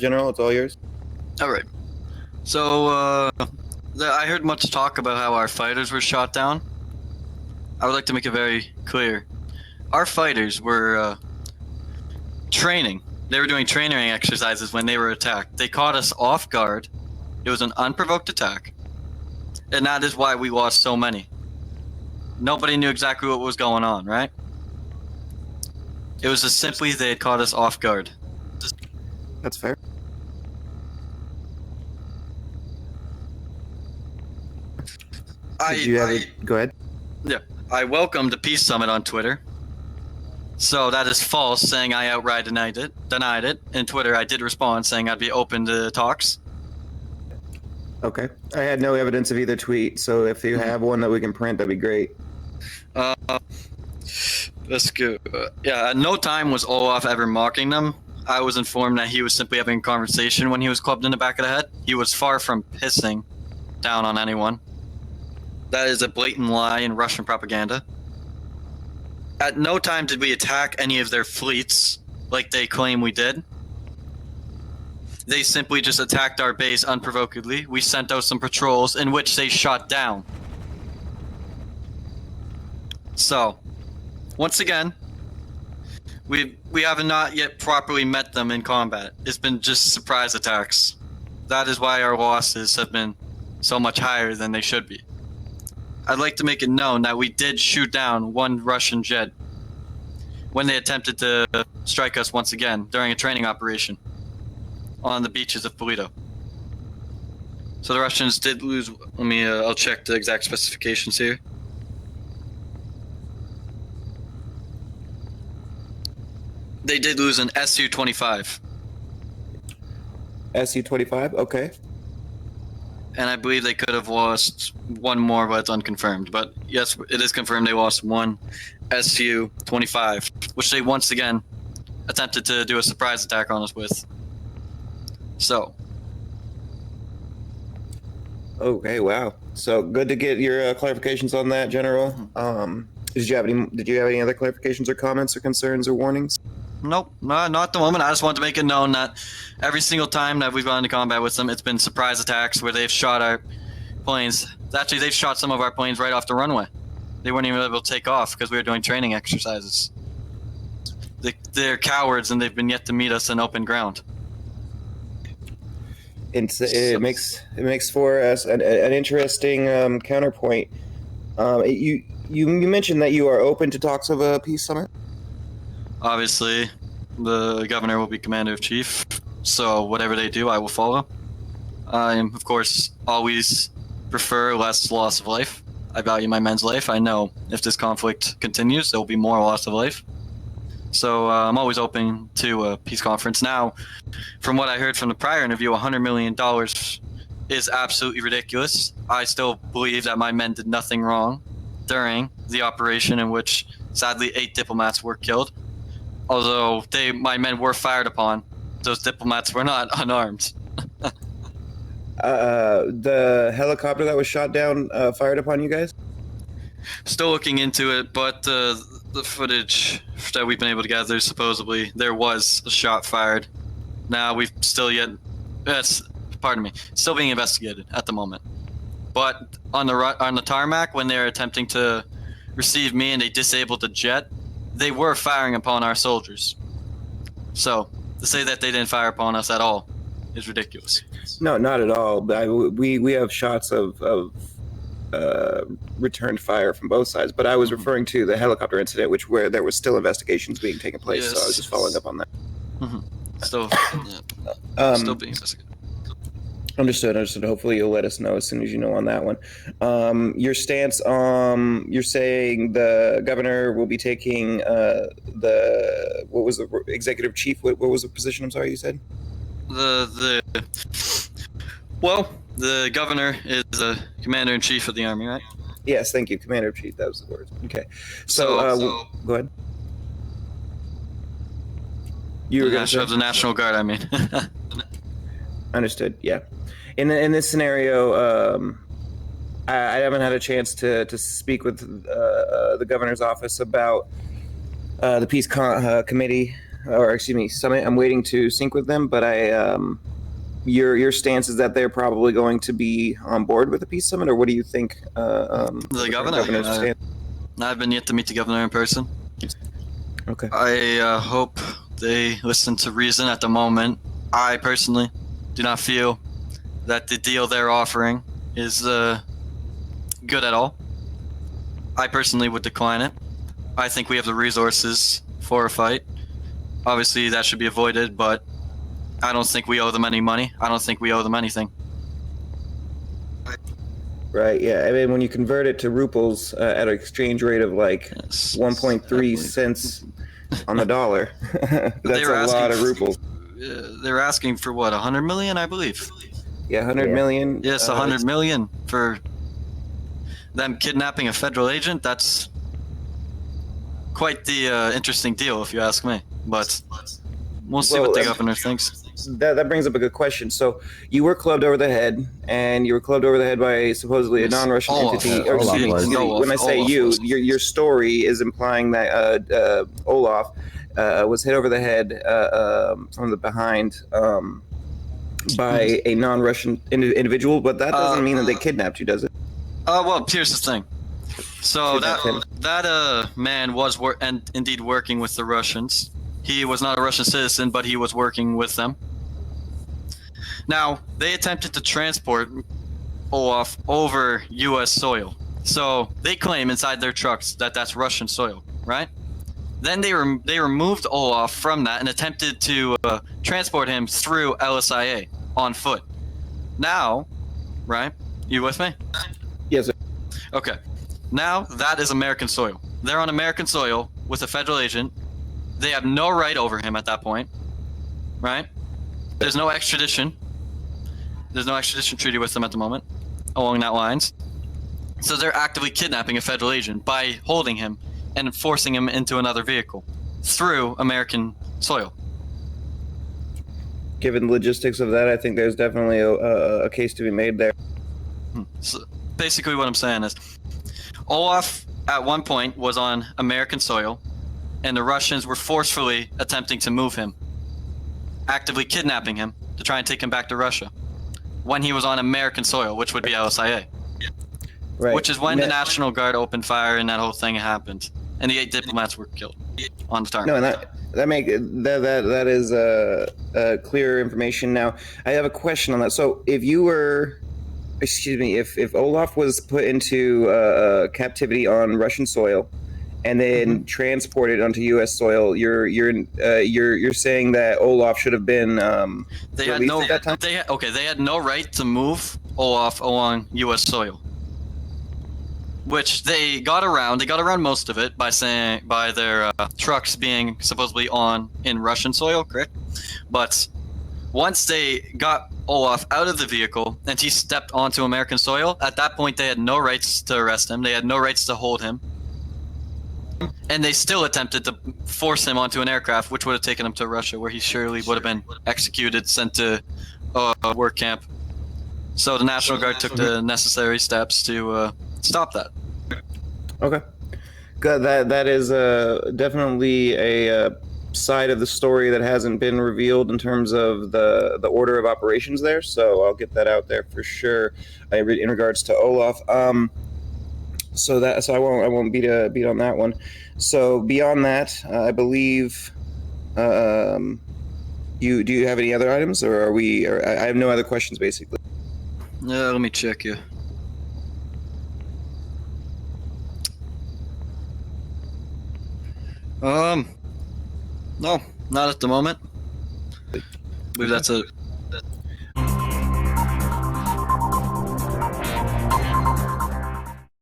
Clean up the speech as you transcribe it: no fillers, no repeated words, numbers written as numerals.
General. It's all yours. All right. So, I heard much talk about how our fighters were shot down. I would like to make it very clear. Our fighters were training. They were doing training exercises when they were attacked. They caught us off guard. It was an unprovoked attack. And that is why we lost so many. Nobody knew exactly what was going on, right? It was just simply they had caught us off guard. That's fair. Go ahead. Yeah. I welcomed the Peace Summit on Twitter. So that is false, saying I outright denied it. In Twitter, I did respond saying I'd be open to talks. Okay. I had no evidence of either tweet, so if you have one that we can print, that'd be great. Let's go. Yeah, at no time was Olaf ever mocking them. I was informed that he was simply having a conversation when he was clubbed in the back of the head. He was far from pissing down on anyone. That is a blatant lie in Russian propaganda. At no time did we attack any of their fleets like they claim we did. They simply just attacked our base unprovokedly. We sent out some patrols in which they shot down. So, once again, we have not yet properly met them in combat. It's been just surprise attacks. That is why our losses have been so much higher than they should be. I'd like to make it known that we did shoot down one Russian jet when they attempted to strike us once again during a training operation on the beaches of Polito. So the Russians did lose. Let me. I'll check the exact specifications here. They did lose an Su-25. Su-25. Okay. And I believe they could have lost one more, but it's unconfirmed. But yes, it is confirmed they lost one Su-25, which they once again attempted to do a surprise attack on us with. So. Okay. Wow. So good to get your clarifications on that, General. Did you have any other clarifications or comments or concerns or warnings? Nope, not at the moment. I just want to make it known that every single time that we've gone into combat with them, it's been surprise attacks where they've shot our planes. Actually, they've shot some of our planes right off the runway. They weren't even able to take off because we were doing training exercises. They're cowards, and they've been yet to meet us in open ground. It makes for us an interesting counterpoint. You mentioned that you are open to talks of a peace summit. Obviously, the governor will be commander-in-chief, so whatever they do, I will follow. I, of course, always prefer less loss of life. I value my men's life. I know if this conflict continues, there will be more loss of life. So I'm always open to a peace conference. Now, from what I heard from the prior interview, $100 million is absolutely ridiculous. I still believe that my men did nothing wrong during the operation in which, sadly, 8 diplomats were killed. Although my men were fired upon, those diplomats were not unarmed. The helicopter that was shot down fired upon you guys? Still looking into it, but the footage that we've been able to gather, supposedly there was a shot fired. Now we've still still being investigated at the moment. But on the tarmac, when they were attempting to receive me and they disabled the jet, they were firing upon our soldiers. So to say that they didn't fire upon us at all is ridiculous. No, not at all. We have shots of returned fire from both sides, but I was referring to the helicopter incident, where there was still investigations being taken place. Yes. So I was just following up on that. Still being investigated. Understood. Hopefully you'll let us know as soon as you know on that one. Your stance, you're saying the governor will be taking what was the executive chief? What was the position? I'm sorry, you said? The governor is the commander-in-chief of the army, right? Yes, thank you. Commander-in-chief, that was the word. Okay. So go ahead. You were going to say the National Guard, I mean. Understood. Yeah. In this scenario, I haven't had a chance to speak with the governor's office about the peace committee or excuse me, summit. I'm waiting to sync with them, but your stance is that they're probably going to be on board with the peace summit, or what do you think? The governor's stance? I've been yet to meet the governor in person. Okay. I hope they listen to reason at the moment. I personally do not feel that the deal they're offering is good at all. I personally would decline it. I think we have the resources for a fight. Obviously, that should be avoided, but I don't think we owe them any money. I don't think we owe them anything. Right, yeah. I mean, when you convert it to rubles at an exchange rate of like 1.3 cents on the dollar, that's a lot of rubles. They're asking for what, 100 million, I believe? Yeah, 100 million. Yes, 100 million for them kidnapping a federal agent. That's quite the interesting deal, if you ask me. But we'll see what the governor thinks. That brings up a good question. So you were clubbed over the head, and you were clubbed over the head by supposedly a non-Russian entity. Or excuse me, when I say you, your story is implying that Olaf was hit over the head from the behind by a non-Russian individual, but that doesn't mean that they kidnapped you, does it? Well, here's the thing. So that man was indeed working with the Russians. He was not a Russian citizen, but he was working with them. Now, they attempted to transport Olaf over U.S. soil. So they claim inside their trucks that that's Russian soil, right? Then they removed Olaf from that and attempted to transport him through LSIA on foot. Now, right? You with me? Yes, sir. Okay. Now that is American soil. They're on American soil with a federal agent. They have no right over him at that point, right? There's no extradition. There's no extradition treaty with them at the moment, along that lines. So they're actively kidnapping a federal agent by holding him and forcing him into another vehicle through American soil. Given the logistics of that, I think there's definitely a case to be made there. So basically what I'm saying is, Olaf at one point was on American soil, and the Russians were forcefully attempting to move him, actively kidnapping him to try and take him back to Russia when he was on American soil, which would be LSIA. Right. Which is when the National Guard opened fire and that whole thing happened, and the 8 diplomats were killed on the target. No, and that is clear information. Now, I have a question on that. So, if you were, if Olaf was put into captivity on Russian soil, and then transported onto U.S. soil, you're saying that Olaf should have been released at that time? They had no right to move Olaf along U.S. soil, which they got around. They got around most of it by their trucks being supposedly in Russian soil, correct? But once they got Olaf out of the vehicle and he stepped onto American soil, at that point they had no rights to arrest him. They had no rights to hold him. And they still attempted to force him onto an aircraft, which would have taken him to Russia, where he surely would have been executed, sent to a work camp. So the National Guard took the necessary steps to stop that. Okay. Good. That is definitely a side of the story that hasn't been revealed in terms of the order of operations there. So I'll get that out there for sure in regards to Olaf. So I won't beat on that one. So beyond that, I believe, do you have any other items, or are we? Or I have no other questions, basically. Yeah, let me check you. No, not at the moment. I believe that's it.